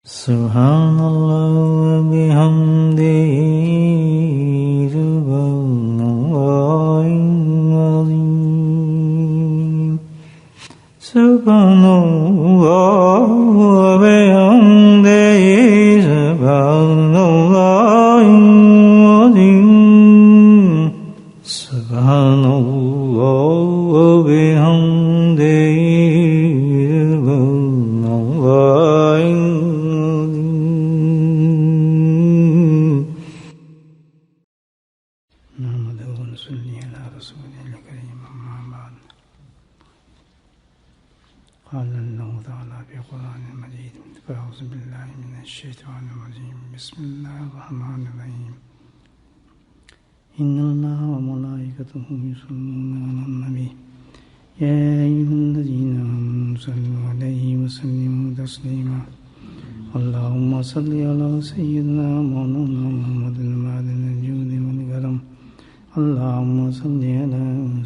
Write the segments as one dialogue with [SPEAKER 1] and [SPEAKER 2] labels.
[SPEAKER 1] Subhanallah bihamdihi subhanallahil azim. Subhanallah bihamdihi subhanallahil azim. Subhanallah bihamdihi بسم الله الرحمن الرحيم إن الله وملائكته يصلون على النبي يا أيها الذين آمنوا صلوا عليه وسلموا تسليما اللهم صل على سيدنا مولانا محمد المعدن الجود والكرم اللهم صل على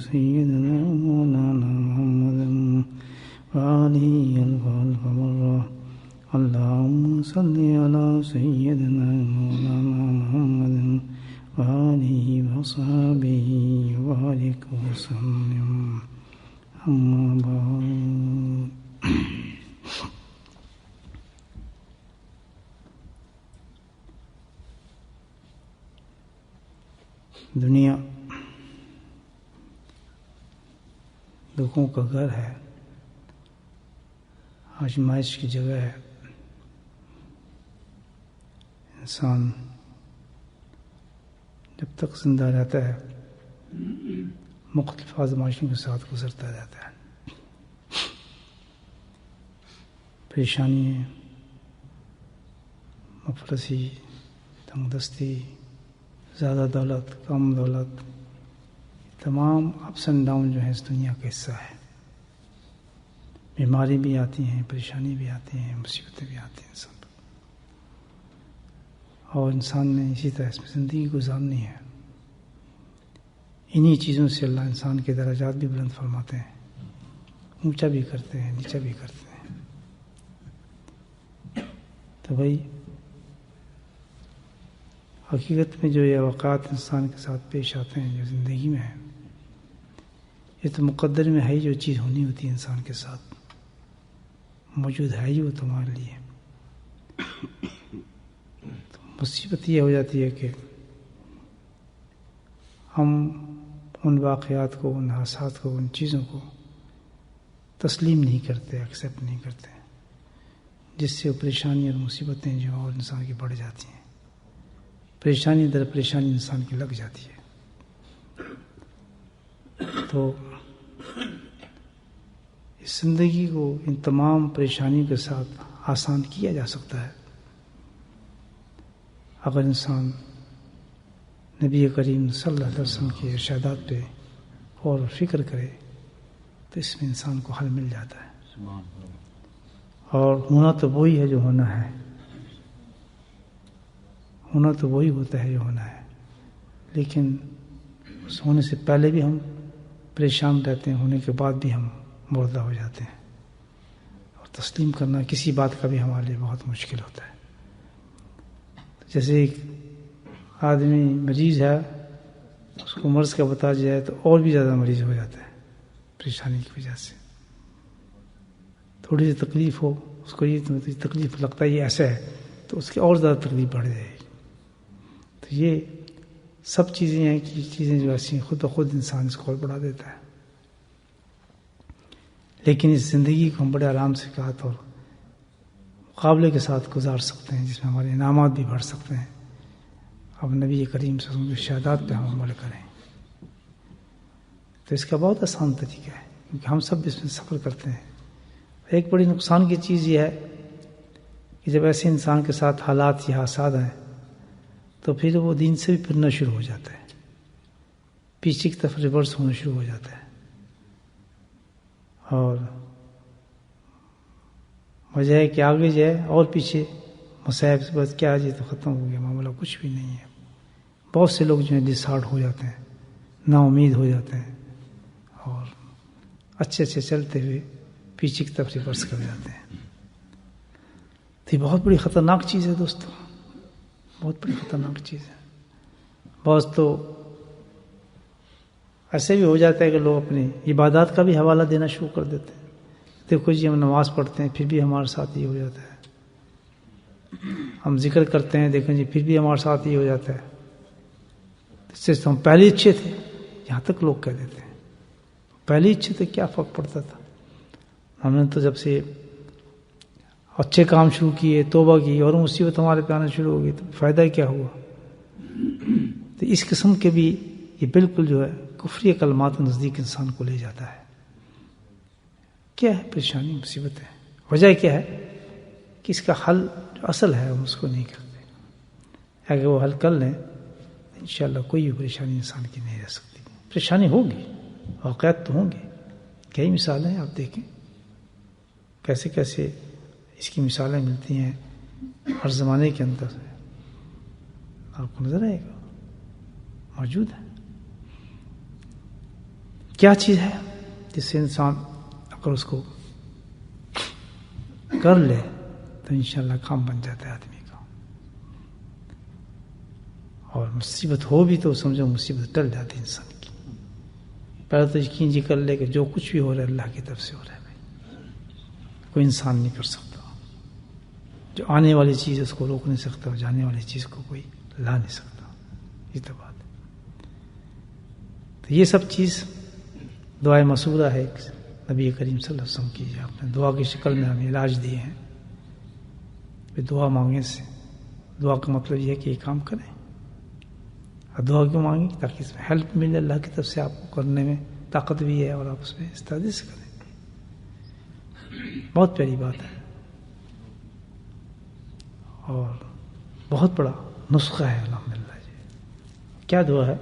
[SPEAKER 1] سيدنا مولانا محمد وآله الخلف والروح اللهم صل على سيدنا مولانا محمد وآله وصحبه وبارك وسلم أما بعد دنیا دکھوں کا گھر ہے، آزمائش کی جگہ ہے۔ انسان جب تک زندہ رہتا ہے مختلف آزمائشوں کے ساتھ گزرتا رہتا ہے۔ پریشانی، مفلسی، تنگ دستی، زیادہ دولت، کم دولت، تمام اپس اینڈ ڈاؤن جو ہے اس دنیا کا حصہ ہے۔ بیماری بھی آتی ہیں، پریشانی بھی آتی ہیں، مصیبتیں بھی آتی ہیں انسان پر، اور انسان نے اسی طرح اس میں زندگی گزارنی ہے۔ انہی چیزوں سے اللہ انسان کے درجات بھی بلند فرماتے ہیں، اونچا بھی کرتے ہیں، نیچا بھی کرتے ہیں۔ تو بھائی حقیقت میں جو یہ واقعات انسان کے ساتھ پیش آتے ہیں، جو زندگی میں ہیں، یہ تو مقدر میں ہے، جو چیز ہونی ہوتی ہے انسان کے ساتھ موجود ہے ہی وہ تمہارے لیے۔ تو مصیبت یہ ہو جاتی ہے کہ ہم ان واقعات کو، ان حادثات کو، ان چیزوں کو تسلیم نہیں کرتے، ایکسیپٹ نہیں کرتے، جس سے وہ پریشانی اور مصیبتیں جو اور انسان کی بڑھ جاتی ہیں، پریشانی در پریشانی انسان کی لگ جاتی ہے۔ تو اس زندگی کو ان تمام پریشانیوں کے ساتھ آسان کیا جا سکتا ہے اگر انسان نبی کریم صلی اللہ علیہ وسلم کی ارشادات پہ غور و فکر کرے، تو اس میں انسان کو حل مل جاتا ہے۔ اور ہونا تو وہی ہے جو ہونا ہے، ہونا تو وہی ہوتا ہے جو ہونا ہے، لیکن اس ہونے سے پہلے بھی ہم پریشان رہتے ہیں، ہونے کے بعد بھی ہم مردہ ہو جاتے ہیں، اور تسلیم کرنا کسی بات کا بھی ہمارے لیے بہت مشکل ہوتا ہے۔ جیسے ایک آدمی مریض ہے، اس کو مرض کا بتا جائے تو اور بھی زیادہ مریض ہو جاتا ہے پریشانی کی وجہ سے۔ تھوڑی سی تکلیف ہو، اس کو یہ تکلیف لگتا ہے یہ ایسا ہے، تو اس کی اور زیادہ تکلیف بڑھ جائے گی۔ تو یہ سب چیزیں ہیں کہ چیزیں جو ایسی خود بخود انسان اس کو اور بڑھا دیتا ہے۔ لیکن اس زندگی کو ہم بڑے آرام سے ساتھ اور مقابلے کے ساتھ گزار سکتے ہیں، جس میں ہمارے انعامات بھی بڑھ سکتے ہیں۔ اب نبی کریم صلی اللہ علیہ وسلم کی ارشادات پہ ہم عمل کریں تو اس کا بہت آسان طریقہ ہے، کیونکہ ہم سب اس میں سفر کرتے ہیں۔ ایک بڑی نقصان کی چیز یہ ہے کہ جب ایسے انسان کے ساتھ حالات یا حادثات ہیں تو پھر وہ دین سے بھی پھرنا شروع ہو جاتا ہے، پیچھے کی طرف ریورس ہونا شروع ہو جاتا ہے، اور وجہ ہے کہ آگے جائے اور پیچھے مصائب سے بس کیا جی تو ختم ہو گیا معاملہ، کچھ بھی نہیں ہے۔ بہت سے لوگ جو ہیں ڈسہارٹ ہو جاتے ہیں، نا امید ہو جاتے ہیں، اور اچھے سے چلتے ہوئے پیچھے کی طرف ریورس کر جاتے ہیں۔ تو یہ بہت بڑی خطرناک چیز ہے دوستو، بہت بڑی خطرناک چیز ہے۔ بعض تو ایسے بھی ہو جاتا ہے کہ لوگ اپنی عبادات کا بھی حوالہ دینا شروع کر دیتے ہیں، دیکھو جی ہم نماز پڑھتے ہیں پھر بھی ہمارے ساتھ یہ ہو جاتا ہے، ہم ذکر کرتے ہیں دیکھیں جی پھر بھی ہمارے ساتھ یہ ہو جاتا ہے، اس سے ہم پہلے اچھے تھے، یہاں تک لوگ کہہ دیتے ہیں پہلے اچھے تھے، کیا فرق پڑتا تھا، ہم نے تو جب سے اچھے کام شروع کیے، توبہ کی، اور مصیبت ہمارے پہ آنا شروع ہو گئی، تو فائدہ کیا ہوا؟ تو اس قسم کے بھی یہ بالکل جو ہے کفری کلمات نزدیک انسان کو لے جاتا ہے۔ کیا ہے پریشانی، مصیبت ہے، وجہ کیا ہے کہ اس کا حل جو اصل ہے ہم اس کو نہیں کرتے، اگر وہ حل کر لیں انشاءاللہ کوئی بھی پریشانی انسان کی نہیں رہ سکتی۔ پریشانی ہوگی، واقعات تو ہوں گے، کئی مثالیں ہیں، آپ دیکھیں کیسے کیسے اس کی مثالیں ملتی ہیں ہر زمانے کے اندر، آپ کو نظر آئے گا موجود ہے۔ کیا چیز ہے جس سے انسان اگر اس کو کر لے تو انشاءاللہ کام بن جاتا ہے آدمی کا، اور مصیبت ہو بھی تو سمجھو مصیبت ٹل جاتی ہے انسان کی۔ پہلے تو یقین جی کر لے کہ جو کچھ بھی ہو رہا ہے اللہ کی طرف سے ہو رہا ہے، بھائی کوئی انسان نہیں کر سکتا، جو آنے والی چیز اس کو روک نہیں سکتا، اور جانے والی چیز کو کوئی لا نہیں سکتا، یہ تو بات ہے۔ تو یہ سب چیز دعائے مسورہ ہے نبی کریم صلی اللہ علیہ وسلم کی، آپ نے دعا کی شکل میں ہمیں علاج دیے ہیں، دعا مانگنے سے، دعا کا مطلب یہ ہے کہ یہ کام کریں، اور دعا کیوں مانگیں تاکہ اس میں ہیلپ ملے، اللہ کی طرف سے آپ کو کرنے میں طاقت بھی ہے، اور آپ اس میں استعداد سے کریں، بہت پیاری بات ہے، اور بہت بڑا نسخہ ہے الحمدللہ جی۔ کیا دعا ہے؟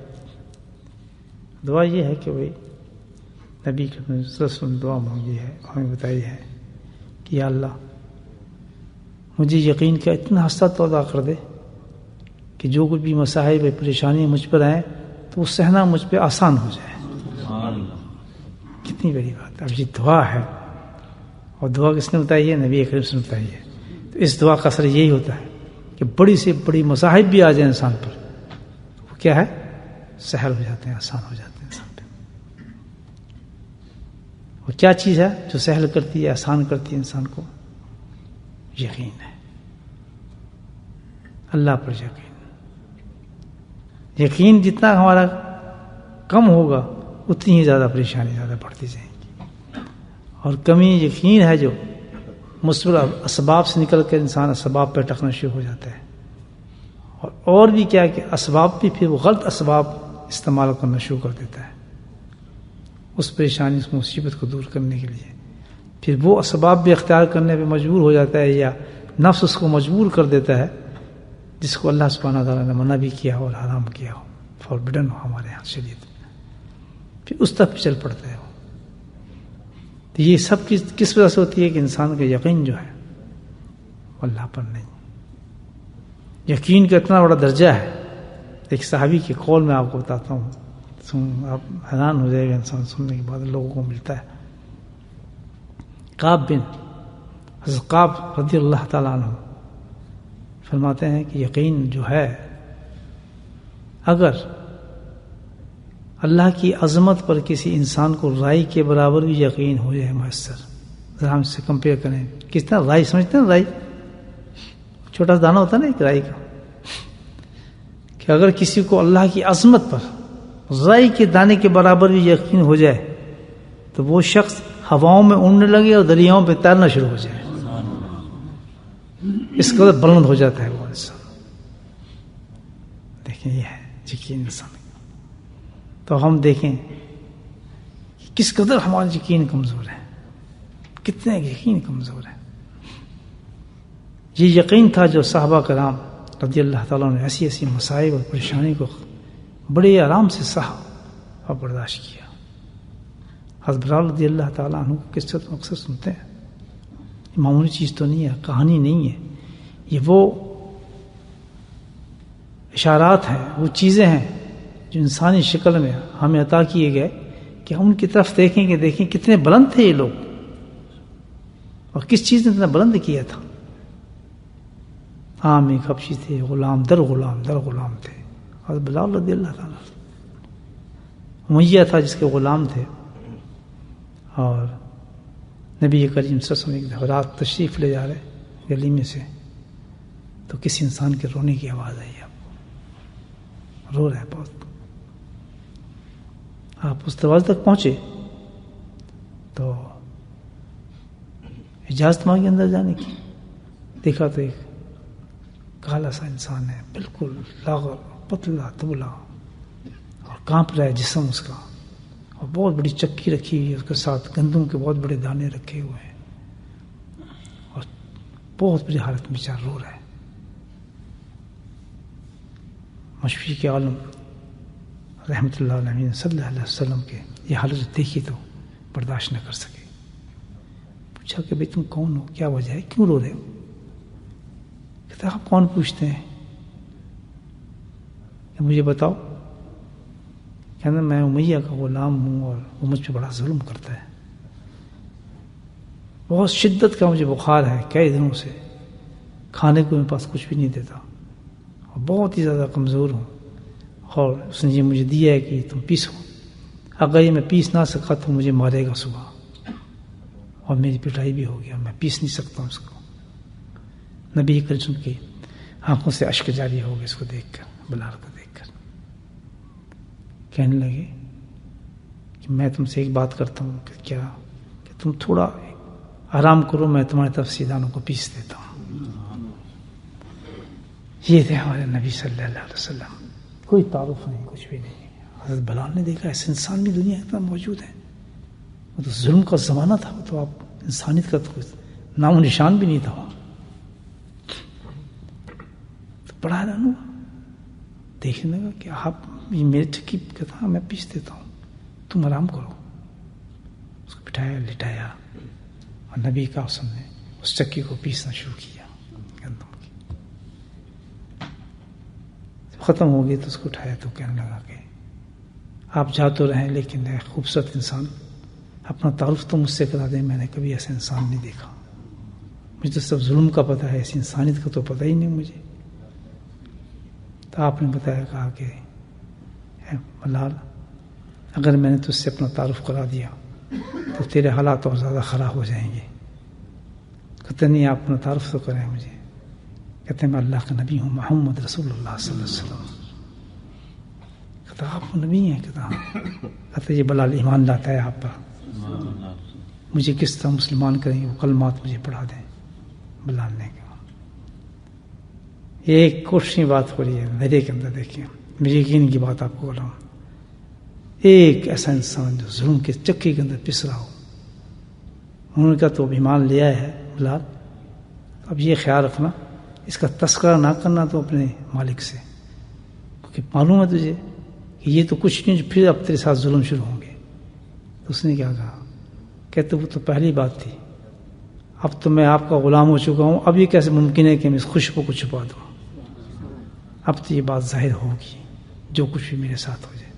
[SPEAKER 1] دعا یہ ہے کہ وہی نبی صلی اللہ علیہ وسلم نے دعا مانگی ہے، ہمیں بتائی ہے کہ یا اللہ مجھے یقین کا اتنا حصہ تو ادا کر دے کہ جو کچھ بھی مصائب پریشانی مجھ پر آئیں تو وہ سہنا مجھ پہ آسان ہو جائے۔ کتنی بڑی بات ہے، اب یہ دعا ہے، اور دعا کس نے بتائی ہے؟ نبی کریم سے بتائی ہے۔ تو اس دعا کا اثر یہی ہوتا ہے کہ بڑی سے بڑی مصائب بھی آ جائیں انسان پر، وہ کیا ہے؟ سہل ہو جاتے ہیں، آسان ہو جاتے ہیں انسان پہ۔ وہ کیا چیز ہے جو سہل کرتی ہے، آسان کرتی ہے انسان کو؟ یقین ہے، اللہ پر یقین۔ یقین جتنا ہمارا کم ہوگا اتنی ہی زیادہ پریشانی زیادہ بڑھتی جائیں گی، اور کمی یقین ہے جو مثبت اسباب سے نکل کر انسان اسباب پہ ٹکنا شروع ہو جاتا ہے، اور بھی کیا کہ اسباب بھی پھر وہ غلط اسباب استعمال کرنا شروع کر دیتا ہے اس پریشانی، اس مصیبت کو دور کرنے کے لیے، پھر وہ اسباب بھی اختیار کرنے پہ مجبور ہو جاتا ہے، یا نفس اس کو مجبور کر دیتا ہے جس کو اللہ سبحانہ تعالیٰ نے منع بھی کیا ہو اور حرام کیا ہو، فوربڈن ہو ہمارے یہاں شریعت میں، پھر اس طرف چل پڑتا ہے وہ۔ تو یہ سب کس وجہ سے ہوتی ہے کہ انسان کا یقین جو ہے وہ اللہ پر نہیں۔ یقین کا اتنا بڑا درجہ ہے، ایک صحابی کے قول میں آپ کو بتاتا ہوں، آپ حیران ہو جائے گا انسان سننے کے بعد، لوگوں کو ملتا ہے۔ حضرت کعب رضی اللہ تعالیٰ عنہ فرماتے ہیں کہ یقین جو ہے، اگر اللہ کی عظمت پر کسی انسان کو رائی کے برابر بھی یقین ہو جائے میسر، ذرا ہم سے کمپیئر کریں، کس طرح رائی سمجھتے ہیں؟ رائی چھوٹا سا دانہ ہوتا ہے نا ایک رائی کا، کہ اگر کسی کو اللہ کی عظمت پر رائی کے دانے کے برابر بھی یقین ہو جائے تو وہ شخص ہواؤں میں اڑنے لگے اور دریاؤں پہ تیرنا شروع ہو جائے، اس قدر بلند ہو جاتا ہے وہ انسان۔ دیکھیں یہ ہے یقین انسان۔ تو ہم دیکھیں کہ کس قدر ہمارا یقین کمزور ہے، کتنے یقین کمزور ہے۔ یہ یقین تھا جو صحابہ کرام رضی اللہ تعالیٰ نے ایسی ایسی مصائب اور پریشانی کو بڑے آرام سے سہا اور برداشت کیا۔ حضرت بلال رضی اللہ تعالیٰ عنہ کو کس طرح اکثر سنتے ہیں، یہ معمولی چیز تو نہیں ہے، کہانی نہیں ہے، یہ وہ اشارات ہیں، وہ چیزیں ہیں جو انسانی شکل میں ہمیں عطا کیے گئے کہ ہم ان کی طرف دیکھیں کہ دیکھیں کتنے بلند تھے یہ لوگ، اور کس چیز نے اتنا بلند کیا تھا۔ عام ایک حبشی تھے، غلام در غلام تھے، حضرت بلال رضی اللہ تعالیٰ. امیہ تھا جس کے غلام تھے، اور نبی کریم صلی اللہ علیہ وسلم رات تشریف لے جا رہے گلی میں سے، تو کسی انسان کے رونے کی آواز آئی. آپ رو رہے بہت. آپ اس دروازے تک پہنچے تو اجازت مانگی اندر جانے کی. دیکھا تو ایک کالا سا انسان ہے، بالکل لاغر، پتلا دبلا، اور کانپ رہا ہے جسم اس کا، اور بہت بڑی چکی رکھی ہوئی ہے، اس کے ساتھ گندم کے بہت بڑے دانے رکھے ہوئے ہیں، اور بہت بڑی حالت میں بیچارہ رو رہا ہے. مشفیق عالم رحمۃ اللہ علیہ صلی اللہ علیہ وسلم کے یہ حالت دیکھی تو برداشت نہ کر سکے. پوچھا کہ بھائی تم کون ہو، کیا وجہ ہے، کیوں رو رہے ہو؟ کہتا آپ کون پوچھتے ہیں، کہ مجھے بتاؤ. کہنا میں امیہ کا غلام ہوں، اور وہ مجھ پہ بڑا ظلم کرتا ہے، بہت شدت کا مجھے بخار ہے کئی دنوں سے، کھانے کو میرے پاس کچھ بھی نہیں دیتا، اور بہت ہی زیادہ کمزور ہوں، اور اس نے یہ مجھے دیا ہے کہ تم پیسو، اگر یہ میں پیس نہ سکا تو مجھے مارے گا صبح، اور میری پٹائی بھی ہو گیا، میں پیس نہیں سکتا ہوں اس کو. نبی کریم کی آنکھوں سے اشک جاری ہو گئے اس کو دیکھ کر، بلال کو دیکھ کر. کہنے لگے کہ میں تم سے ایک بات کرتا ہوں، کہ کیا، کہ تم تھوڑا آرام کرو، میں تمہاری طرف سے دانوں کو پیس دیتا ہوں. یہ تھے ہمارے نبی صلی اللہ علیہ وسلم. کوئی تعارف نہیں، کچھ بھی نہیں. حضرت بلال نے دیکھا ایسے انسان بھی دنیا اتنا موجود ہے. وہ تو ظلم کا زمانہ تھا، وہ تو آپ انسانیت کا تو نام و نشان بھی نہیں تھا. تو بڑا حیران ہوا، دیکھنے لگا کہ آپ یہ میرے ٹھکی کہتا میں پیس دیتا ہوں، تم آرام کرو. اس کو بٹھایا، لٹایا، اور نبی کا حسن نے اس چکی کو پیسنا شروع کیا گندم کی. ختم ہو گئی تو اس کو اٹھایا تو کہنے لگا کہ آپ جا تو رہے لیکن ایک خوبصورت انسان، اپنا تعارف تو مجھ سے کرا دیں، میں نے کبھی ایسا انسان نہیں دیکھا، مجھے تو سب ظلم کا پتہ ہے، ایسی انسانیت کا تو پتہ ہی نہیں مجھے. تو آپ نے بتایا، کہا کہ اے بلال، اگر میں نے تجھ سے اپنا تعارف کرا دیا تو تیرے حالات اور زیادہ خراب ہو جائیں گے. کہتے نہیں، آپ اپنا تعارف تو کریں مجھے. کہتے ہیں میں اللہ کا نبی ہوں، محمد رسول اللہ صلی اللہ علیہ وسلم. کہتا آپ نبی ہیں؟ کہتا یہ بلال ایمان لاتا ہے آپ پر، مجھے کس طرح مسلمان کریں گے، وہ کلمات مجھے پڑھا دیں. بلال نے کہا یہ ایک کوششی بات ہو رہی ہے میرے کے اندر. دیکھیں میری یقین کی بات آپ کو بولا ہوں، ایک ایسا انسان جو ظلم کے چکی کے اندر پس رہا ہو. انہوں نے کہا تو ایمان لیا ہے بلال، اب یہ خیال رکھنا اس کا تذکرہ نہ کرنا تو اپنے مالک سے، کیونکہ معلوم ہے تجھے کہ یہ تو کچھ نہیں، پھر اب تیرے ساتھ ظلم شروع ہوں گے. تو اس نے کیا کہا، کہتے وہ تو پہلی بات تھی، اب تو میں آپ کا غلام ہو چکا ہوں، اب یہ کیسے ممکن ہے کہ میں اس خوشبو کو چھپا دوں؟ اب تو یہ بات ظاہر ہوگی جو کچھ بھی میرے ساتھ ہو جائے.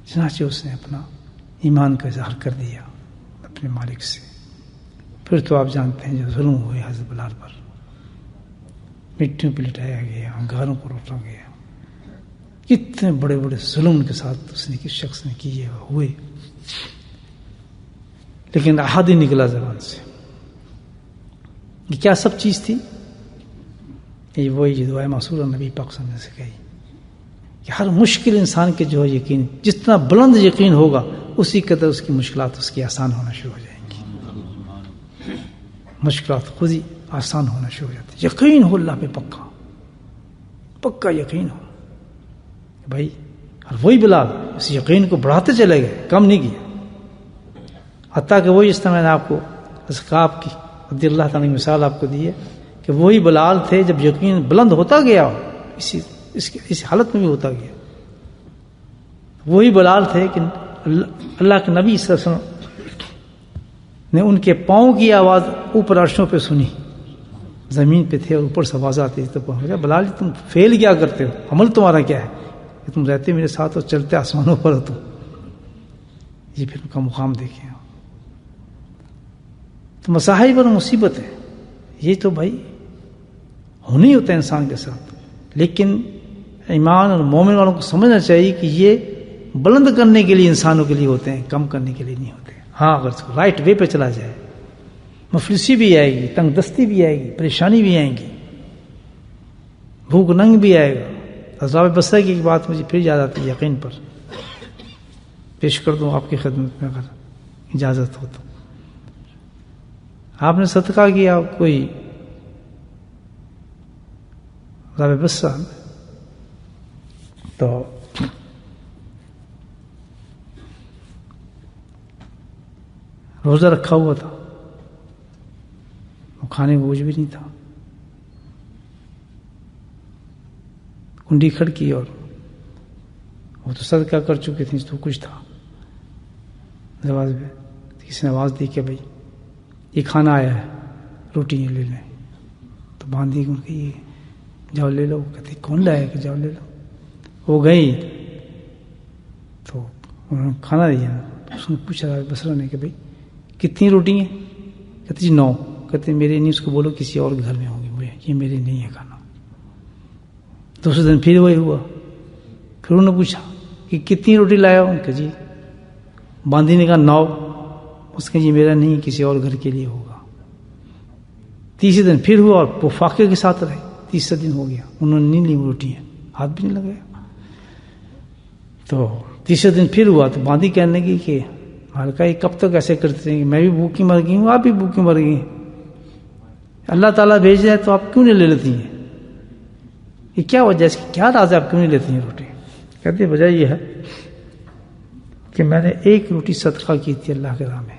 [SPEAKER 1] چنانچہ اس نے اپنا ایمان کا اظہار کر دیا اپنے مالک سے. پھر تو آپ جانتے ہیں جو ظلم ہوئے حضرت بلال پر، مٹیوں پہ لٹایا گیا، انگاروں کو روٹا گیا، کتنے بڑے بڑے ظلم کے ساتھ اس نے کس شخص نے کیے ہوئے، لیکن احد ہی نکلا زبان سے. یہ کیا سب چیز تھی؟ یہ وہی دعائے معصورہ نبی پاک صلی اللہ علیہ وسلم نے سے کہی کہ ہر مشکل انسان کے جو ہے یقین، جتنا بلند یقین ہوگا اسی قدر اس کی مشکلات اس کی آسان ہونا شروع ہو جائیں گی. مشکلات خود ہی آسان ہونا شروع ہو جاتی. یقین ہو اللہ پہ، پکا پکا یقین ہو بھائی. اور وہی بلال اس یقین کو بڑھاتے چلے گئے، کم نہیں کیا. حتیٰ کہ وہی اس طرح میں نے آپ کو اصحاب کی رضی اللہ تعالیٰ کی مثال آپ کو دی ہے کہ وہی بلال تھے جب یقین بلند ہوتا گیا، اس حالت میں بھی ہوتا گیا. وہی بلال تھے کہ اللہ کے نبی صلی اللہ علیہ وسلم نے ان کے پاؤں کی آواز اوپر عرشوں پہ سنی، زمین پہ تھے اور اوپر سے آواز آتی تھی. تو پہنچا بلال تم فیل کیا کرتے ہو، عمل تمہارا کیا ہے کہ تم رہتے میرے ساتھ اور چلتے آسمانوں پر ہو. تو یہ پھر ان کا مقام دیکھیں. تو مصاحب اور مصیبت ہے یہ تو بھائی ہونا ہی ہوتا ہے انسان کے ساتھ. لیکن ایمان اور مومن والوں کو سمجھنا چاہیے کہ یہ بلند کرنے کے لیے انسانوں کے لیے ہوتے ہیں، کم کرنے کے لیے نہیں ہوتے. ہاں اگر رائٹ وے پہ چلا جائے، مفلسی بھی آئے گی، تنگ دستی بھی آئے گی، پریشانی بھی آئیں گی، بھوک ننگ بھی آئے گا. عذاب بصرہ کی ایک بات مجھے پھر یاد آتی ہے، یقین پر پیش کر دوں آپ کی خدمت میں اگر اجازت ہو تو. آپ نے صدقہ کیا کوئی عذاب بصرہ تو روزہ رکھا ہوا تھا، وہ کھانے کو کچھ بھی نہیں تھا، کنڈی کھڑکی اور وہ تو صدقہ کر چکے تھے تو کچھ تھا. دروازے پہ کسی نے آواز دی کہ بھائی یہ کھانا آیا ہے، روٹی لے لیں. تو باندھی ان کے یہ جاؤ لے لو. کہتے کون لایا کہ جاؤ لے لو. وہ گئی تو انہوں نے کھانا دیا. اس نے پوچھا بصرہ نے کہ بھائی کتنی روٹی ہیں؟ کہتے جی 9. کہتے میرے نہیں، اس کو بولو کسی اور گھر میں ہوں گی، مجھے یہ میرے نہیں ہے کھانا. دوسرے دن پھر وہی ہوا. پھر انہوں نے پوچھا کہ کتنی روٹی لایا ہوں؟ کہ جی باندھی نے کہا 9. اس کے جی میرا نہیں، کسی اور گھر کے لیے ہوگا. تیسرے دن پھر ہوا اور وہ فاقے کے ساتھ رہے. تیسرا دن ہو گیا، انہوں نے نہیں لی روٹیاں، ہاتھ بھی نہیں لگایا. تو تیسرے دن پھر ہوا تو باندھی کہنے لگی کہ ہلکا یہ کب تک ایسے کرتے ہیں کہ میں بھی بھوکی مر گئی ہوں، آپ بھی بھوکی مر گئی ہیں، اللہ تعالیٰ بھیج ہے تو آپ کیوں نہیں لے لیتی ہیں؟ یہ کیا وجہ ہے، اس کی کیا راز ہے، آپ کیوں نہیں لیتی ہیں روٹی؟ کہتے وجہ یہ ہے کہ میں نے 1 روٹی صدقہ کی تھی اللہ کے راہ میں،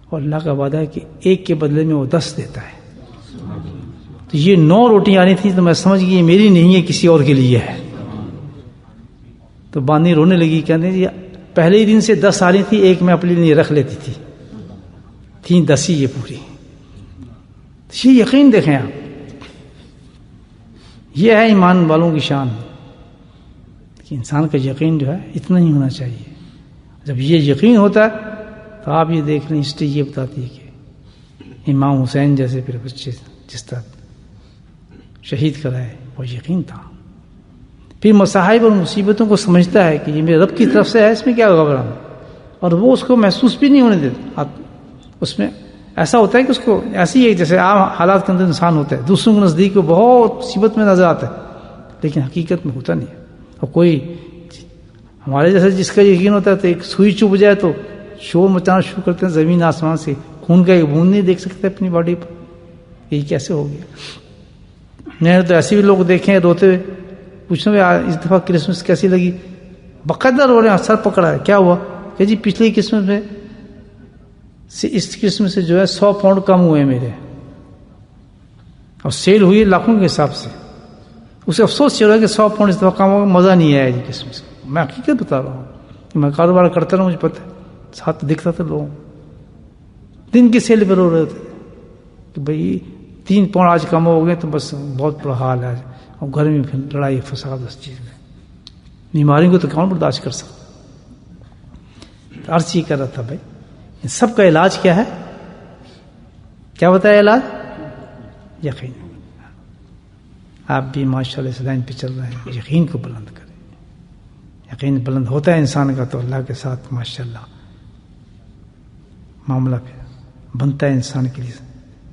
[SPEAKER 1] اور اللہ کا وعدہ ہے کہ 1 کے بدلے میں وہ 10 دیتا ہے. تو یہ 9 روٹیاں آنی تھیں تو میں سمجھ گئی یہ میری نہیں ہے، کسی اور کے لیے ہے. تو باندھی رونے لگی، کہتے ہیں پہلے ہی دن سے 10 آ رہی تھی، 1 میں اپنے لیے رکھ لیتی تھی، تھیں 10 ہی یہ پوری. یہ یقین دیکھیں آپ، یہ ہے ایمان والوں کی شان کہ انسان کا یقین جو ہے اتنا ہی ہونا چاہیے. جب یہ یقین ہوتا ہے تو آپ یہ دیکھ لیں، ہسٹری یہ بتاتی ہے کہ امام حسین جیسے پھر بچے جس طرح شہید کرائے وہ یقین تھا. پھر مصائب اور مصیبتوں کو سمجھتا ہے کہ یہ میرے رب کی طرف سے ہے، اس میں کیا گھبرانا، اور وہ اس کو محسوس بھی نہیں ہونے دیتا. اس میں ایسا ہوتا ہے کہ اس کو ایسی ہے جیسے عام حالات کے اندر انسان ہوتا ہے، دوسروں کے نزدیک وہ بہت مصیبت میں نظر آتا ہے لیکن حقیقت میں ہوتا نہیں ہے. اور کوئی ہمارے جیسے جس کا یقین ہوتا ہے تو ایک سوئی چبھ جائے تو شور مچانا شروع کرتے ہیں زمین آسمان سے، خون کا ایک بوند نہیں دیکھ سکتے اپنی باڈی پر. یہ کیسے ہو گیا؟ میں نے تو ایسے بھی لوگ دیکھے ہیں روتے ہوئے، پوچھنے میں اس دفعہ کرسمس کیسی لگی، باقاعدہ رو رہے ہیں، سر پکڑا ہے، کیا ہوا کہ جی پچھلی کرسمس میں سے اس کرسمس سے جو ہے 100 پاؤنڈ کم ہوئے میرے، اور سیل ہوئی لاکھوں کے حساب سے. اسے افسوس چل رہا ہے کہ 100 پاؤنڈ اس دفعہ کم ہوگا، مزہ نہیں آیا جی کرسمس کا. میں حقیقت بتا رہا ہوں، میں کاروبار کرتا رہا ہوں، مجھے پتہ ہے، ساتھ دکھتا تھا لوگوں دن کی سیل پہ رو رہے تھے کہ بھائی 3 پاؤنڈ آج کم ہو گئے تو بس بہت بڑا حال ہے. اور گھر میں پھر لڑائی فساد اس چیز میں، بیماریوں کو تو کون برداشت کر سکتا. عرض یہ کر رہا تھا بھائی ان سب کا علاج کیا ہے؟ کیا بتایا علاج؟ یقین. آپ بھی ماشاء اللہ اس لائن پہ چل رہے ہیں، یقین کو بلند کریں. یقین بلند ہوتا ہے انسان کا تو اللہ کے ساتھ ماشاء اللہ معاملہ پھر بنتا ہے. انسان کے لیے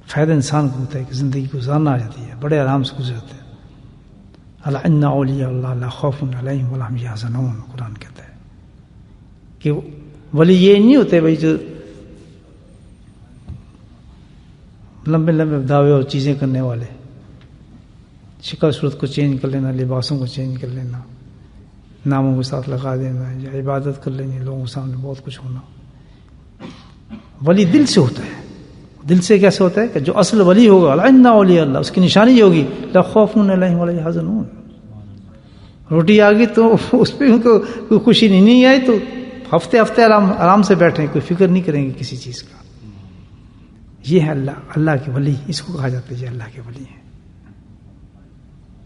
[SPEAKER 1] فائدہ انسان کو ہوتا ہے کہ زندگی گزارنا آ جاتی ہے، بڑے آرام سے گزرتے ہیں. اللہ ان اولیاء اللہ لا خوف علیہم ولا هم یحزنون، قرآن کہتا ہے کہ ولی یہ نہیں ہوتے بھائی جو لمبے لمبے دعوے اور چیزیں کرنے والے، شکل صورت کو چینج کر لینا، لباسوں کو چینج کر لینا، ناموں کے ساتھ لگا دینا، یا عبادت کر لینی، لوگوں کے سامنے بہت کچھ ہونا. ولی دل سے ہوتا ہے. دل سے کیسے ہوتا ہے کہ جو اصل ولی ہوگا ان اولیاء اللہ، اس کی نشانی یہ ہوگی لا خوف علیہم ولا یحزنون. روٹی آ گئی تو اس پہ ان کو کوئی خوشی نہیں آئی تو ہفتے ہفتے آرام سے بیٹھیں، کوئی فکر نہیں کریں گے کسی چیز کا. یہ ہے اللہ کے ولی، اس کو کہا جاتا ہے یہ اللہ کے ولی ہیں.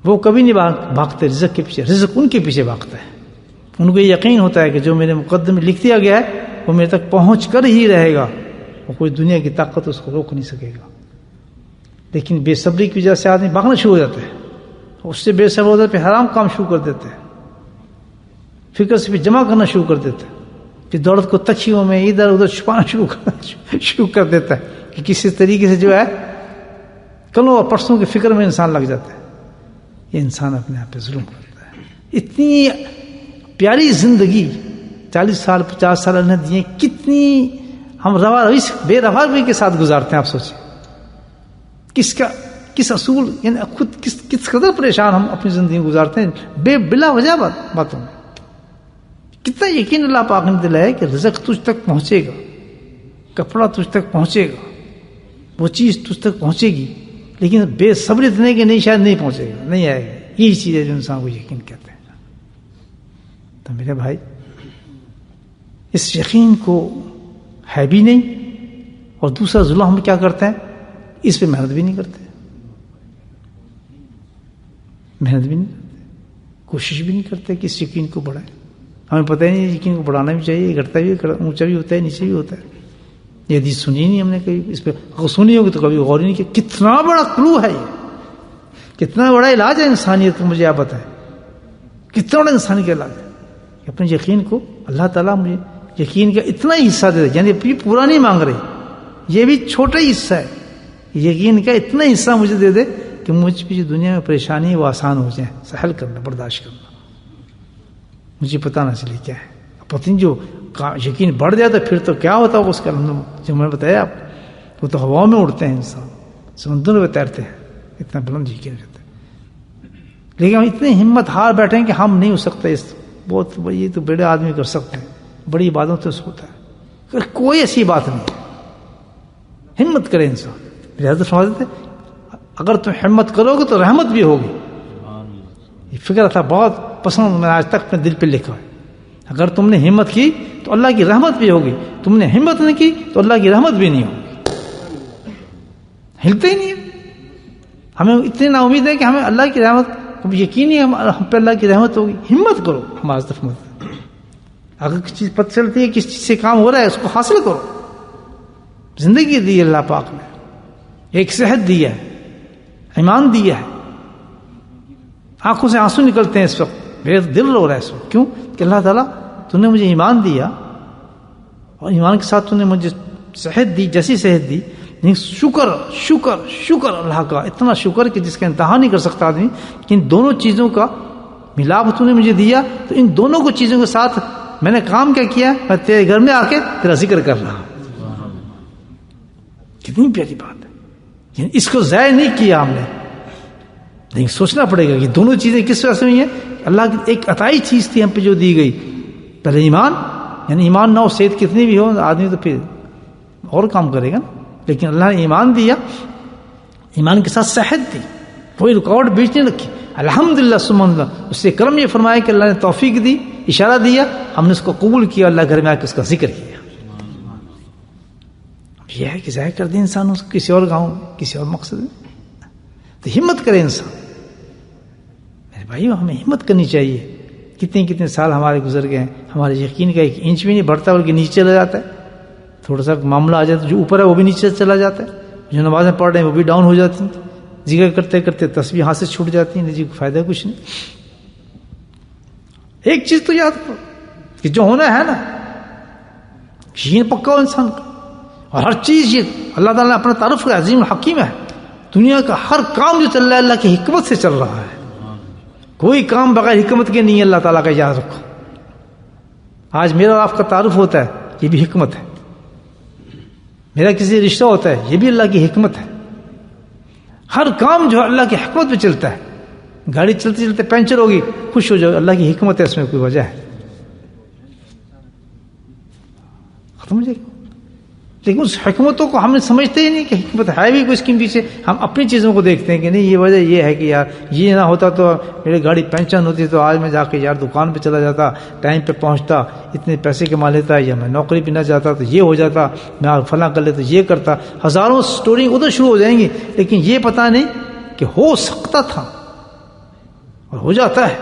[SPEAKER 1] وہ کبھی نہیں بھاگتے رزق کے پیچھے، رزق ان کے پیچھے بھاگتا ہے. ان کو یہ یقین ہوتا ہے کہ جو میرے مقدم میں لکھ دیا گیا ہے وہ میرے تک پہنچ کر ہی رہے گا، اور کوئی دنیا کی طاقت اس کو روک نہیں سکے گا. لیکن بے صبری کی وجہ سے آدمی بھاگنا شروع ہو جاتا ہے، اس سے بے صبر ہوتا ہے، پھر حرام کام شروع کر دیتا ہے، فکر سے پھر جمع کرنا شروع کر دیتا ہے، پھر دولت کو تکیوں میں ادھر ادھر چھپانا شروع کر دیتا ہے کہ کسی طریقے سے جو ہے کلوں اور پرسوں کی فکر میں انسان لگ جاتا ہے. یہ انسان اپنے آپ پہ ظلم کرتا ہے. اتنی پیاری زندگی 40 سال 50 سال نے دیے، کتنی ہم روا روی بے روی کے ساتھ گزارتے ہیں. آپ سوچیں کس اصول، یعنی خود کس قدر پریشان ہم اپنی زندگی گزارتے ہیں بلا وجہ باتوں میں. کتنا یقین اللہ پاک نے دلایا کہ رزق تجھ تک پہنچے گا، کپڑا تجھ تک پہنچے گا، وہ چیز تجھ تک پہنچے گی، لیکن بے صبر اتنے کہ نہیں، شاید نہیں پہنچے گا، نہیں آئے گا. یہی چیز ہے جو انسان کو یقین کہتے ہیں. تو میرے بھائی، اس یقین کو ہے بھی نہیں، اور دوسرا ظلم ہم کیا کرتے ہیں، اس پہ محنت بھی نہیں کرتے، کوشش بھی نہیں کرتے کہ اس یقین کو بڑھائیں. ہمیں پتہ ہی نہیں یقین کو بڑھانا بھی چاہیے، گھٹتا بھی، اونچا بھی ہوتا ہے، نیچے بھی ہوتا ہے. یہ حدیث سنی نہیں ہم نے کبھی، اس پہ سنی ہوگی تو کبھی غور ہی نہیں کیا. کتنا بڑا کلو ہے یہ، کتنا بڑا علاج ہے انسانیت کو. مجھے آپ بتائیں کتنا بڑا انسان کا علاج ہے کہ اپنے یقین کو اللہ تعالیٰ مجھے یقین کا اتنا ہی حصہ دے دے. یعنی پورا نہیں مانگ رہے، یہ بھی چھوٹا ہی حصہ ہے. یقین کا اتنا حصہ مجھے دے دے کہ مجھ پہ جو دنیا میں پریشانی ہے وہ آسان ہو جائے، سہل کرنا، برداشت کرنا. مجھے پتہ نہ چلے کیا ہے. پتہ نہیں جو یقین بڑھ جائے تو پھر تو کیا ہوتا ہے اس کا. جو میں نے بتایا آپ، وہ تو ہوا میں اڑتے ہیں، انسان سمندر میں تیرتے ہیں، اتنا بلند یقین رہتا ہے. لیکن ہم اتنے ہمت ہار بیٹھے ہیں کہ ہم نہیں ہو سکتے. اس بہت یہ تو بڑے آدمی کر سکتے ہیں، بڑی عبادت سے ہوتا ہے. کوئی ایسی بات نہیں. ہمت کرے انسان. حضرت فرما دیتے اگر تم ہمت کرو گے تو رحمت بھی ہوگی. یہ فکر تھا بہت پسند، میں آج تک اپنے دل پہ لکھا ہے. اگر تم نے ہمت کی تو اللہ کی رحمت بھی ہوگی، تم نے ہمت نہیں کی تو اللہ کی رحمت بھی نہیں ہوگی. ہلتے ہی نہیں ہے. ہمیں اتنی نا امید ہے کہ ہمیں اللہ کی رحمت یقینی ہم پہ اللہ کی رحمت ہوگی. ہمت کرو. ہمارے طرف مت، اگر کسی چیز پتہ چلتی ہے کس چیز سے کام ہو رہا ہے اس کو حاصل کرو. زندگی دی اللہ پاک نے، ایک صحت دی ہے، ایمان دیا ہے. آنکھوں سے آنسو نکلتے ہیں اس وقت، میرا دل رو رہا ہے اس وقت. کیوں کہ اللہ تعالیٰ تو نے مجھے ایمان دیا، اور ایمان کے ساتھ تو نے مجھے صحت دی، جیسی صحت دی. شکر شکر شکر اللہ کا، اتنا شکر کہ جس کا انتہا نہیں کر سکتا آدمی. ان دونوں چیزوں کا ملاپ تو نے مجھے دیا، تو ان دونوں کو چیزوں کے ساتھ میں نے کام کیا کیا، میں تیرے گھر میں آ کے تیرا ذکر کر رہا ہوں. کتنی پیاری بات ہے. یعنی اس کو ضائع نہیں کیا ہم نے. لیکن سوچنا پڑے گا کہ دونوں چیزیں کس وجہ سے ہوئی ہیں. اللہ کی ایک عطائی چیز تھی ہم پہ جو دی گئی، پہلے ایمان. یعنی ایمان نہ ہو، صحت کتنی بھی ہو، آدمی تو پھر اور کام کرے گا. لیکن اللہ نے ایمان دیا، ایمان کے ساتھ صحت دی، کوئی رکاوٹ بیچ نہیں رکھی. الحمدللہ سبحان اللہ. اس سے کرم یہ فرمایا کہ اللہ نے توفیق دی، اشارہ دیا، ہم نے اس کو قبول کیا، اللہ گھر میں آ کے اس کا ذکر کیا. یہ ہے کہ ضائع کر دیں انسان اس کو کسی اور گاؤں میں، کسی اور مقصد میں. تو ہمت کرے انسان. میرے بھائیو، ہمیں ہمت کرنی چاہیے. کتنے سال ہمارے گزر گئے ہیں، ہمارے یقین کا ایک انچ بھی نہیں بڑھتا، بلکہ نیچے چلا جاتا ہے. تھوڑا سا معاملہ آ جاتا ہے، جو اوپر ہے وہ بھی نیچے چلا جاتا ہے. جو نمازیں پڑھ رہے ہیں وہ بھی ڈاؤن ہو جاتی ہیں. ذکر کرتے کرتے تسبیح ہاتھ سے چھوٹ جاتی ہیں. جی فائدہ کچھ نہیں. ایک چیز تو یاد کرو کہ جو ہونا ہے نا، یقین پکا ہو انسان کا. اور ہر چیز یہ اللہ تعالیٰ نے اپنا تعارف کا عظیم الحکیم ہے. دنیا کا ہر کام جو چل رہا ہے اللہ کی حکمت سے چل رہا ہے. کوئی کام بغیر حکمت کے نہیں ہے. اللہ تعالیٰ کا یاد رکھو. آج میرا اور آپ کا تعارف ہوتا ہے، یہ بھی حکمت ہے. میرا کسی رشتہ ہوتا ہے، یہ بھی اللہ کی حکمت ہے. ہر کام جو اللہ کی حکمت پہ چلتا ہے. گاڑی چلتے چلتے پنچر ہوگی، خوش ہو جاؤ، اللہ کی حکمت ہے، اس میں کوئی وجہ ہے. ختم ہو جائے گا. لیکن اس حکمتوں کو ہم نے سمجھتے ہی نہیں کہ حکمت ہے بھی کوئی اس کے پیچھے. ہم اپنی چیزوں کو دیکھتے ہیں کہ نہیں، یہ وجہ یہ ہے کہ یار یہ نہ ہوتا تو میری گاڑی پنچر ہوتی تو آج میں جا کے یار دکان پہ چلا جاتا، ٹائم پہ پہنچتا، اتنے پیسے کما لیتا، یا میں نوکری پہ نہ جاتا تو یہ ہو جاتا، میں فلاں کر لیتا، یہ کرتا. ہزاروں سٹوری ادھر شروع ہو جائیں گی. لیکن یہ پتہ نہیں کہ ہو سکتا تھا اور ہو جاتا ہے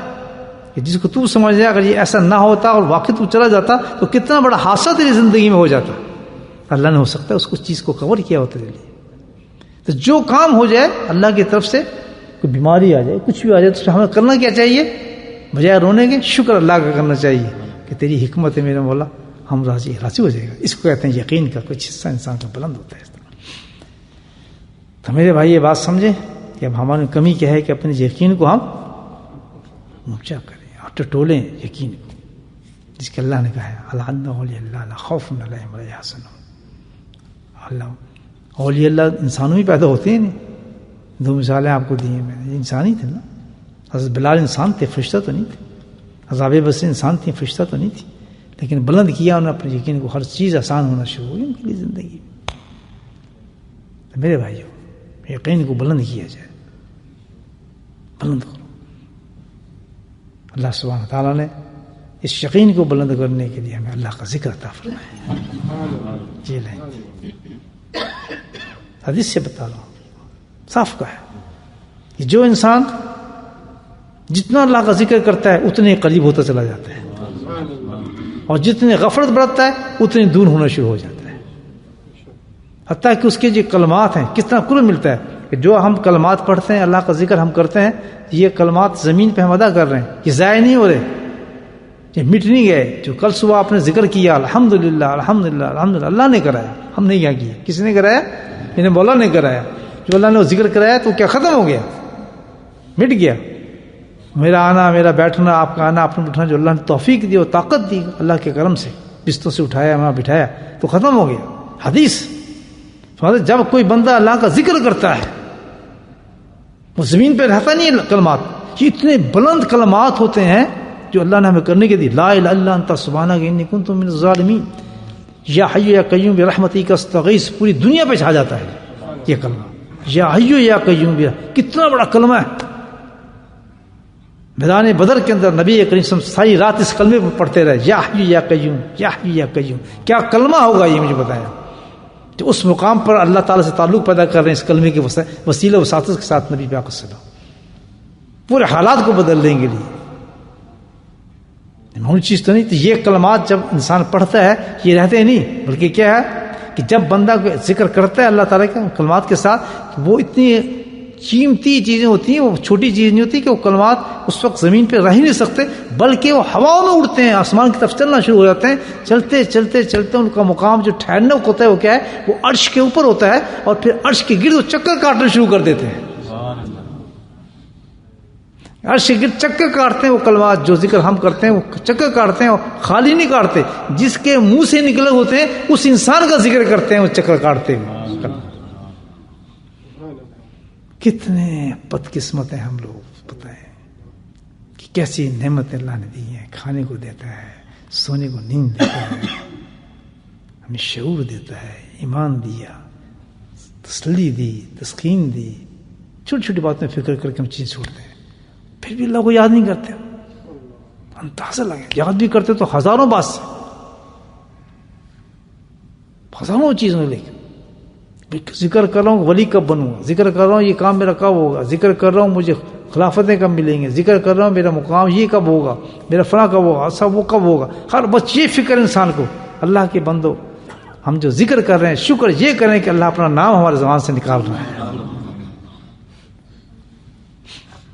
[SPEAKER 1] کہ جس کو تو سمجھ جائے اگر یہ ایسا نہ ہوتا اور واقعی تو چلا جاتا تو کتنا بڑا حادثہ تیری زندگی میں ہو جاتا. اللہ نے ہو سکتا ہے اس کو چیز کو کور کیا ہوتا ہے. تو جو کام ہو جائے اللہ کی طرف سے، کوئی بیماری آ جائے، کچھ بھی آ جائے، تو ہمیں کرنا کیا چاہیے؟ بجائے رونے کے شکر اللہ کا کرنا چاہیے کہ تیری حکمت ہے میرے مولا، ہم راضی ہو جائے گا. اس کو کہتے ہیں یقین کا کچھ حصہ انسان کا بلند ہوتا ہے. اس طرح تو میرے بھائی یہ بات سمجھیں کہ اب ہماری کمی کیا ہے کہ اپنے یقین کو ہم اونچا کریں اور ٹٹولیں یقین کو، جس کے اللہ نے کہا ہے اللہ خوف علیہم ولا یحزنون. اللہ اولیاء اللہ انسانوں ہی پیدا ہوتے ہیں. نہیں، 2 مثالیں آپ کو دی ہیں میں نے، انسان ہی تھے نا. حضرت بلال انسان تھے، فرشتہ تو نہیں تھے. عذاب بصری انسان تھے، فرشتہ تو نہیں تھی، لیکن بلند کیا انہوں نے اپنے یقین کو. ہر چیز آسان ہونا شروع ہوئی ان کے لیے زندگی. تو میرے بھائیو یقین کو بلند کیا جائے، بلند کرو. اللہ سبحانہ تعالیٰ نے اس یقین کو بلند کرنے کے لیے ہمیں اللہ کا ذکر عطا فرمایا. جی لیں حدیث سے بتا رہا ہوں، صاف کہا ہے کہ جو انسان جتنا اللہ کا ذکر کرتا ہے اتنے قریب ہوتا چلا جاتا ہے، اور جتنے غفلت برتتا ہے اتنے دور ہونا شروع ہو جاتا ہے. حتیٰ کہ اس کے جو کلمات ہیں کتنا قرب ملتا ہے کہ جو ہم کلمات پڑھتے ہیں، اللہ کا ذکر ہم کرتے ہیں، یہ کلمات زمین پہ ہم ادا کر رہے ہیں، یہ ضائع نہیں ہو رہے، یہ مٹ نہیں گئے. جو کل صبح آپ نے ذکر کیا الحمدللہ الحمدللہ الحمدللہ، اللہ نے کرایا، ہم نے کیا کیا؟ کس نے کرایا؟ انہیں مولا نے کرایا. جو اللہ نے وہ ذکر کرایا تو کیا ختم ہو گیا؟ مٹ گیا. میرا آنا، میرا بیٹھنا، آپ کا آنا، آپ نے اٹھنا، جو اللہ نے توفیق دی اور طاقت دی اللہ کے کرم سے، بستر سے اٹھایا، وہاں بٹھایا، تو ختم ہو گیا. حدیث جب کوئی بندہ اللہ کا ذکر کرتا ہے وہ زمین پہ رہتا نہیں ہے. کلمات یہ اتنے بلند کلمات ہوتے ہیں جو اللہ نے ہمیں کرنے کے دی. لا الہ الا انت سبحانک انی کنت من الظالمین، یا حی یا قیوم برحمتک استغیث، پوری دنیا پہ چھا جاتا ہے یہ کلمہ. یا حی یا قیوم، کتنا بڑا کلمہ ہے. میدان بدر کے اندر نبی کریم صلی اللہ علیہ وسلم ساری رات اس کلمے پر پڑھتے رہے، یا حی یا قیوم، یا حی یا قیوم. کیا کلمہ ہوگا یہ مجھے بتایا. تو اس مقام پر اللہ تعالیٰ سے تعلق پیدا کر رہے ہیں اس کلمے کے وسیلہ وساطت کے ساتھ. نبی پاک صلی اللہ علیہ وسلم پورے حالات کو بدل دیں گے لیے معمولی چیز تو نہیں. تو یہ کلمات جب انسان پڑھتا ہے یہ رہتے نہیں، بلکہ کیا ہے کہ جب بندہ ذکر کرتا ہے اللہ تعالیٰ کے کلمات کے ساتھ، وہ اتنی قیمتی چیزیں ہوتی ہیں، وہ چھوٹی چیز نہیں ہوتی کہ وہ کلمات اس وقت زمین پہ رہ ہی نہیں سکتے، بلکہ وہ ہواؤں میں اڑتے ہیں، آسمان کی طرف چلنا شروع ہو جاتے ہیں. چلتے چلتے چلتے ان کا مقام جو ٹھہرنے ہوتا ہے وہ کیا ہے؟ وہ عرش کے اوپر ہوتا ہے، اور پھر عرش کے گرد وہ چکر کاٹنا شروع کر دیتے ہیں. عرش کے گرد چکر کاٹتے ہیں وہ کلمات، جو ذکر ہم کرتے ہیں وہ چکر کاٹتے ہیں، اور خالی نہیں کاٹتے. جس کے منہ سے نکلے ہوتے ہیں اس انسان کا ذکر کرتے ہیں وہ چکر کاٹتے ہیں. کتنے بدقسمت ہیں ہم لوگ، بتائیں کہ کیسی نعمت اللہ نے دی ہیں. کھانے کو دیتا ہے، سونے کو نیند دیتا ہے، ہمیں شعور دیتا ہے، ایمان دیا، تسلی دی، تسکین دی. چھوٹی چھوٹی باتیں فکر کر کے ہم چیز چھوڑتے ہیں، پھر بھی اللہ کو یاد نہیں کرتے. اندازہ لگے یاد بھی کرتے تو ہزاروں بات سے، ہزاروں چیزوں لے کے ذکر کر رہا ہوں ولی کب بنوں گا، ذکر کر رہا ہوں یہ کام میرا کب ہوگا، ذکر کر رہا ہوں مجھے خلافتیں کب ملیں گے، ذکر کر رہا ہوں میرا مقام یہ کب ہوگا، میرا فلاں کب ہوگا، سب وہ کب ہوگا. ہر بس یہ فکر انسان کو. اللہ کے بندو ہم جو ذکر کر رہے ہیں شکر یہ کریں کہ اللہ اپنا نام ہمارے زبان سے نکال رہا ہے.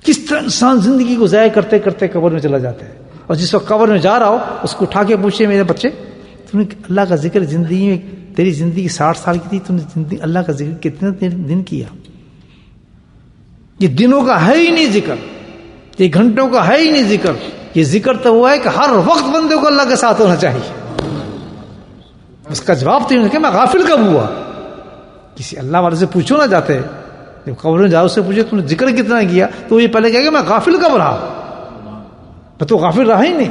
[SPEAKER 1] کس طرح انسان زندگی کو ضائع کرتے کرتے قبر میں چلا جاتا ہے، اور جس وقت قبر میں جا رہا ہو اس کو اٹھا کے پوچھے میرے بچے تم نے اللہ کا ذکر زندگی میں، تیری زندگی 60 سال کی تھی، تم نے زندگی اللہ کا ذکر کتنے دن کیا؟ یہ دنوں کا ہے ہی نہیں ذکر، یہ گھنٹوں کا ہے ہی نہیں ذکر. یہ ذکر تو ہوا ہے کہ ہر وقت بندے کو اللہ کے ساتھ ہونا چاہیے. اس کا جواب تو یہ کہ میں غافل کب ہوا. کسی اللہ والے سے پوچھو نہ جاتے، جب قبر میں جاؤ اس سے پوچھے تم نے ذکر کتنا کیا، تو یہ پہلے کہے کہ میں غافل کب رہا. میں تو غافل رہا ہی نہیں،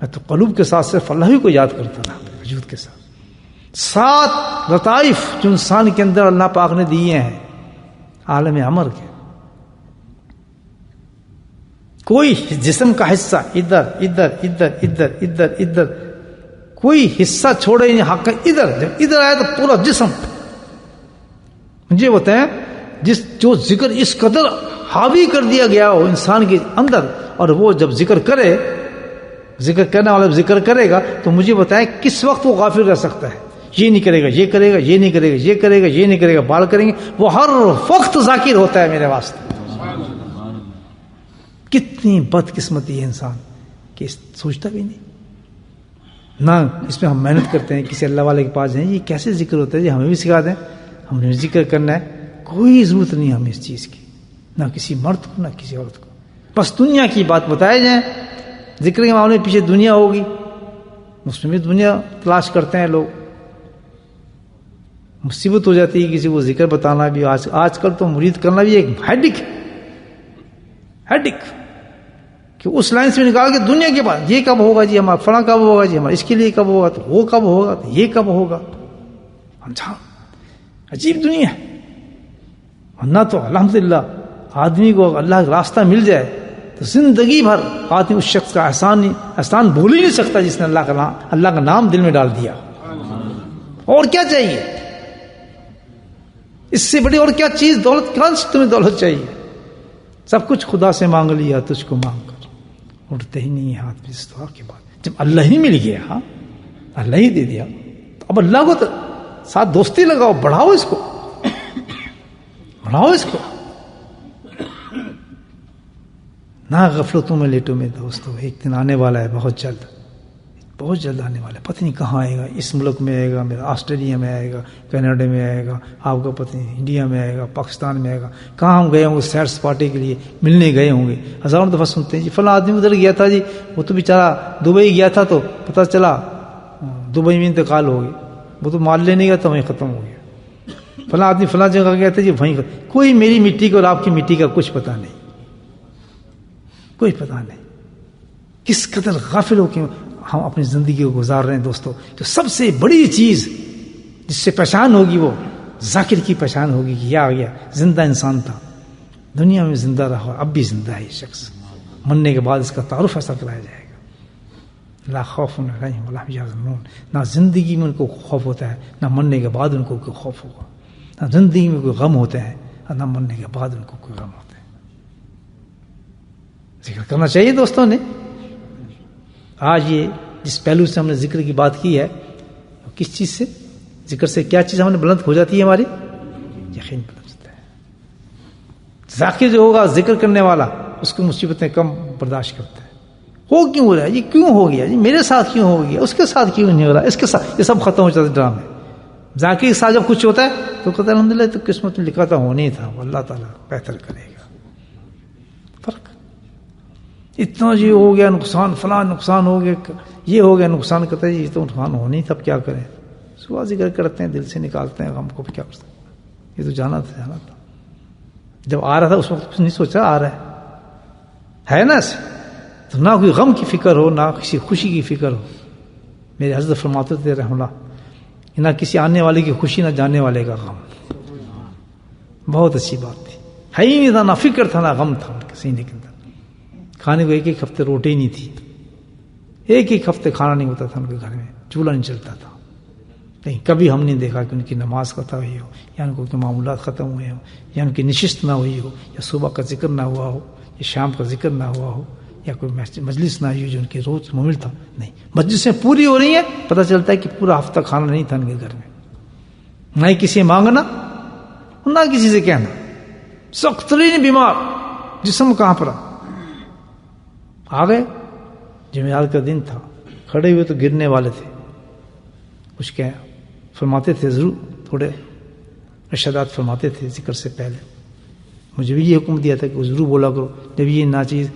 [SPEAKER 1] میں تو قلوب کے ساتھ صرف اللہ ہی کو یاد کرتا رہا، وجود کے ساتھ. 7 لطائف جو انسان کے اندر اللہ پاک نے دیے ہیں عالم امر کے. کوئی جسم کا حصہ ادھر ادھر ادھر ادھر ادھر ادھر، کوئی حصہ چھوڑے نہیں حق ادھر. جب ادھر آیا تو پورا جسم. مجھے بتائیں جو ذکر اس قدر حاوی کر دیا گیا ہو انسان کے اندر، اور وہ جب ذکر کرے، ذکر کرنے والا ذکر کرے گا تو مجھے بتائیں کس وقت وہ غافل رہ سکتا ہے. یہ نہیں کرے گا، یہ کرے گا، یہ نہیں کرے گا، یہ کرے گا، یہ نہیں کرے گا، بال کریں گے، وہ ہر وقت ذاکر ہوتا ہے میرے واسطے. کتنی بد قسمتی ہے انسان کہ سوچتا بھی نہیں. نہ اس میں ہم محنت کرتے ہیں، کسی اللہ والے کے پاس جائیں، یہ کیسے ذکر ہوتا ہے، یہ ہمیں بھی سکھا دیں، ہم نے ذکر کرنا ہے. کوئی ضرورت نہیں ہمیں اس چیز کی، نہ کسی مرد کو نہ کسی عورت کو. بس دنیا کی بات بتائے جائیں. ذکر کے معاملے میں پیچھے دنیا ہوگی، اس میں بھی دنیا تلاش کرتے ہیں لوگ. مصیبت ہو جاتی ہے کسی کو ذکر بتانا بھی. آج کل تو مرید کرنا بھی ایک ہیڈک کہ اس لائن سے نکال کے دنیا کے بعد یہ کب ہوگا جی، ہمارا فلاں کب ہوگا جی، ہمارا اس کے لیے کب ہوگا، تو وہ کب ہوگا، تو یہ کب ہوگا. عجیب دنیا ہے. ورنہ تو الحمدللہ آدمی کو اللہ کا راستہ مل جائے تو زندگی بھر آدمی اس شخص کا احسان بھول ہی نہیں سکتا جس نے اللہ کا نام دل میں ڈال دیا. اور کیا چاہیے اس سے بڑی، اور کیا چیز، دولت، کون سی تمہیں دولت چاہیے؟ سب کچھ خدا سے مانگ لیا، تجھ کو مانگ کر اٹھتے ہی نہیں ہاتھ بھی اس دعا کے بعد. جب اللہ ہی مل گیا، ہاں اللہ ہی دے دیا، تو اب اللہ کو تو ساتھ دوستی لگاؤ، بڑھاؤ اس کو، بڑھاؤ اس کو. نہ غفلتوں میں لیٹوں میں دوستو، ایک دن آنے والا ہے، بہت جلد آنے والا ہے. پتہ نہیں کہاں آئے گا، اس ملک میں آئے گا، میرا آسٹریلیا میں آئے گا، کینیڈا میں آئے گا، آپ کو پتہ نہیں انڈیا میں آئے گا، پاکستان میں آئے گا. کہاں ہم گئے ہوں گے سیر سپاٹے کے لیے، ملنے گئے ہوں گے. ہزاروں دفعہ سنتے ہیں جی فلاں آدمی ادھر گیا تھا جی، وہ تو بیچارہ دبئی گیا تھا تو پتہ چلا دبئی میں انتقال ہو گیا، وہ تو مال لینے گیا تھا وہیں ختم ہو گیا. فلاں آدمی فلاں جگہ گیا تھا جی، وہیں کوئی میری مٹی کو اور آپ کی مٹی کا کچھ پتہ نہیں، کوئی پتہ نہیں. کس قدر غافل ہو کے ہم اپنی زندگی کو گزار رہے ہیں دوستو. تو سب سے بڑی چیز جس سے پہچان ہوگی وہ ذاکر کی پہچان ہوگی کہ یہ آ گیا، زندہ انسان تھا، دنیا میں زندہ رہا، اب بھی زندہ ہے یہ شخص. مرنے کے بعد اس کا تعارف ایسا کرایا جائے گا. لا خوف علیہم ولا هم یحزنون. نہ زندگی میں ان کو خوف ہوتا ہے، نہ مرنے کے بعد ان کو کوئی خوف ہوگا. نہ زندگی میں کوئی غم ہوتا ہے، نہ مرنے کے بعد ان کو کوئی غم ہوتا ہے. ذکر کرنا چاہیے دوستوں نے. آج یہ جس پہلو سے ہم نے ذکر کی بات کی ہے، کس چیز سے، ذکر سے کیا چیز ہم نے بلند ہو جاتی ہے، ہماری یقین بلند ہوتا ہے. ذاکر جو ہوگا، ذکر کرنے والا، اس کو مصیبتیں کم برداشت کرتا ہے. ہو کیوں ہو رہا ہے جی، کیوں ہو گیا جی، میرے ساتھ کیوں ہو گیا، اس کے ساتھ کیوں نہیں ہو رہا، اس کے ساتھ، یہ سب ختم ہو جاتا ہے ڈرامے. ذاکر کے ساتھ جب کچھ ہوتا ہے تو کہتا ہے الحمدللہ تو قسمت میں لکھا تھا، ہونے ہی تھا، اللہ تعالیٰ بہتر کرے گا. فرق اتنا جی ہو گیا نقصان، فلاں نقصان ہو گیا، یہ ہو گیا نقصان، کہتا ہے یہ تو نقصان ہونا ہی تھا، اب کیا کریں. صبح ذکر کرتے ہیں، دل سے نکالتے ہیں غم کو، کیا کر سکتے. یہ تو جانا تھا. جب آ رہا تھا اس وقت کچھ نہیں سوچا، آ رہا ہے نا ایسے، تو نہ کوئی غم کی فکر ہو، نہ کسی خوشی کی فکر ہو. میرے حضرت فرماتے تھے رحمہ اللہ، نہ کسی آنے والے کی خوشی، نہ جانے والے کا غم. بہت اچھی بات تھی. ہے ہی نہیں تھا، نہ فکر تھا، نہ غم تھا ان کے سینے کے اندر. کھانے کو ایک ہفتے روٹی ہی نہیں تھی، ایک ہفتے کھانا نہیں ہوتا تھا ان کے گھر میں، چولہا نہیں چلتا تھا. لیکن کبھی ہم نہیں دیکھا کہ ان کی نماز ختم ہوئی ہو، یا ان کو معمولات ختم ہوئے ہو، یا ان کی نشست نہ ہوئی ہو، یا صبح کا ذکر نہ ہوا ہو، یا شام کا ذکر نہ ہوا ہو، یا کوئی مجلس نہ ہوئی ہو جو ان کے روز ممل تھا. نہیں، مجلسیں پوری ہو رہی ہیں، پتہ چلتا ہے کہ پورا ہفتہ کھانا نہیں تھا ان کے گھر میں. نہ ہی کسی مانگنا، نہ کسی سے کہنا. سخت ترین بیمار، جسم کہاں پر آ گئے. جمعرات کا دن تھا، کھڑے ہوئے تو گرنے والے تھے. کچھ کہہ فرماتے تھے، ضرور تھوڑے ارشادات فرماتے تھے ذکر سے پہلے. مجھے بھی یہ حکم دیا تھا کہ ضرور بولا کرو، جب یہ ناچیز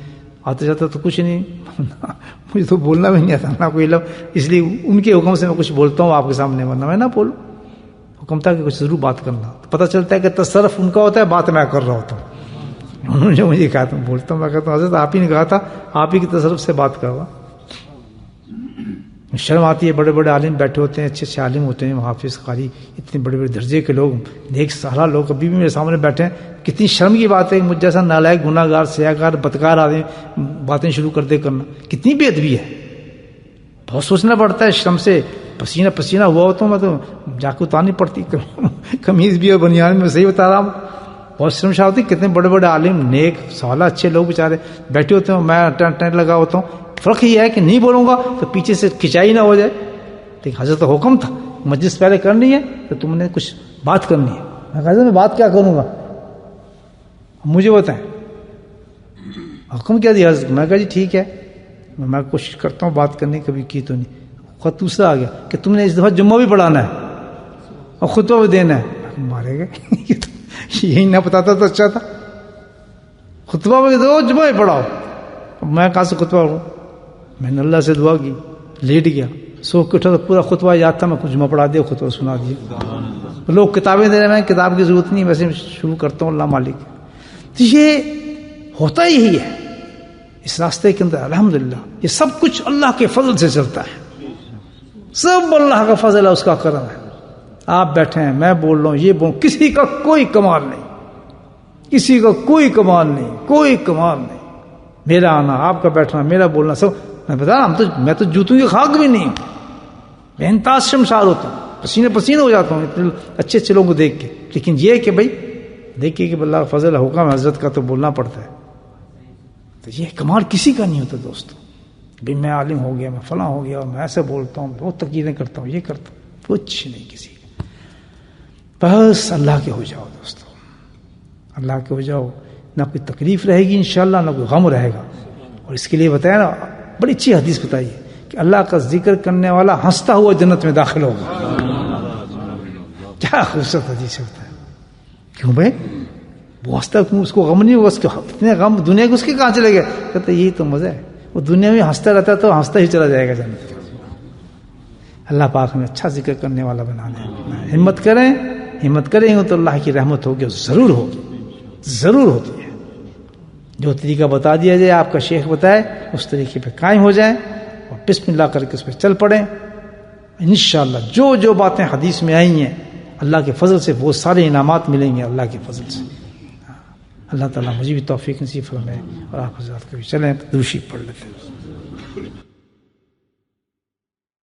[SPEAKER 1] آتا جاتا تو کچھ نہیں، مجھے تو بولنا بھی نہیں آتا، نہ کوئی علم، اس لیے ان کے حکم سے میں کچھ بولتا ہوں آپ کے سامنے، ورنہ میں نہ بولوں. حکم تھا کہ کچھ ضرور بات کرنا. تو پتہ چلتا ہے کہ تصرف ان کا ہوتا ہے، بات میں کر رہا ہوتا ہوں. انہوں نے مجھے کہا تھا، بولتا ہوں، میں کہتا ہوں حضرت آپ ہی نے کہا تھا، آپ ہی کی تصرف سے بات کروا. شرم آتی ہے. بڑے بڑے عالم بیٹھے ہوتے ہیں، اچھے اچھے عالم ہوتے ہیں، حافظ قاری، اتنے بڑے بڑے درجے کے لوگ، نیک سارا لوگ ابھی بھی میرے سامنے بیٹھے ہیں. کتنی شرم کی بات ہے کہ مجھ جیسا نالائق، گناہ گار، سیاہ کار، بدکار آدمی باتیں شروع کر دے کرنا. کتنی بے ادبی ہے. بہت سوچنا پڑتا ہے. شرم سے پسینہ پسینہ ہوا ہوتا ہوں میں تو جا کے اتارنی پڑتی قمیض بھی اور بنیان میں. صحیح بتا رہا ہوں، بہت شرمشار ہوتی. کتنے بڑے بڑے عالم، نیک سوالہ اچھے لوگ بیچارے بیٹھے ہوتے ہیں، میں ٹینٹ لگا ہوتا ہوں. فرق یہ ہے کہ نہیں بولوں گا تو پیچھے سے کھچائی نہ ہو جائے. لیکن حضرت حکم تھا مجلس پہلے کرنی ہے تو تم نے کچھ بات کرنی ہے. میں کہا میں بات کیا کروں گا, مجھے بتائیں حکم کیا دیا حضرت. میں کہا جی ٹھیک ہے میں کوشش کرتا ہوں بات کرنے کی, کبھی کی تو نہیں. خود دوسرا آ گیا کہ تم نے اس دفعہ جمعہ بھی پڑھانا ہے اور خطبہ بھی دینا ہے. مارے گئے یہی نہ بتاتا تو اچھا تھا. خطبہ بھی دو جمعہ بھی پڑھاؤ. میں کہاں سے خطبہ پڑھوں. میں نے اللہ سے دعا کی, لیٹ گیا, سو کے اٹھا تو پورا خطبہ یاد تھا. میں کچھ جمعہ پڑھا دیا, خطبہ سنا دیا. لوگ کتابیں دے رہے ہیں, کتاب کی ضرورت نہیں, ویسے شروع کرتا ہوں اللہ مالک. تو یہ ہوتا ہی یہی ہے اس راستے کے اندر. الحمدللہ یہ سب کچھ اللہ کے فضل سے چلتا ہے. سب اللہ کا فضل ہے, اس کا کرم ہے. آپ بیٹھے ہیں, میں بول رہا ہوں, یہ بول, کسی کا کوئی کمال نہیں, کسی کا کوئی کمال نہیں, کوئی کمال نہیں. میرا آنا, آپ کا بیٹھنا, میرا بولنا, سب میں بتا رہا, میں تو جوتوں کی خاک بھی نہیں ہوں. میں انتہائی شرمسار ہوتا ہوں, پسینے پسینے ہو جاتا ہوں اتنے اچھے اچھے لوگوں کو دیکھ کے. لیکن یہ کہ بھائی دیکھیے کہ اللہ کا فضل حکم حضرت کا تو بولنا پڑتا ہے. تو یہ کمال کسی کا نہیں ہوتا دوستو. بھی میں عالم ہو گیا, میں فلاں ہو گیا, میں ایسے بولتا ہوں, بہت تقریریں کرتا ہوں, یہ کرتا ہوں, کچھ نہیں کسی کا. بس اللہ کے ہو جاؤ دوستو, اللہ کے ہو جاؤ. نہ کوئی تکلیف رہے گی انشاءاللہ, نہ کوئی غم رہے گا. اور اس کے لیے بتایا نا, بڑی اچھی حدیث بتائی کہ اللہ کا ذکر کرنے والا ہنستا ہوا جنت میں داخل ہوگا. کیا خوبصورت حدیث ہوتا ہے. کیوں بھائی وہ ہنستا, اس کو غم نہیں ہوگا, اس کے اتنے غم دنیا کے اس کے کہاں چلے گئے. کہتے یہی تو مزہ ہے, وہ دنیا میں ہنستا رہتا ہے تو ہنستا ہی چلا جائے گا جنت. اللہ پاک ہمیں اچھا ذکر کرنے والا بنا دے. ہمت کریں, ہمت کریں گے تو اللہ کی رحمت ہوگی, ضرور ہوگی, ضرور ہوتی ہے. جو طریقہ بتا دیا جائے, آپ کا شیخ بتائے, اس طریقے پہ قائم ہو جائیں اور بسم اللہ کر کے اس پہ چل پڑیں. انشاءاللہ جو جو باتیں حدیث میں آئی ہیں اللہ کے فضل سے وہ سارے انعامات ملیں گے اللہ کے فضل سے. اللہ تعالیٰ مجھے بھی توفیق نصیب فرمائے اور آپ حضرات کو بھی. چلیں تو دوشی پڑھ لیتے ہیں.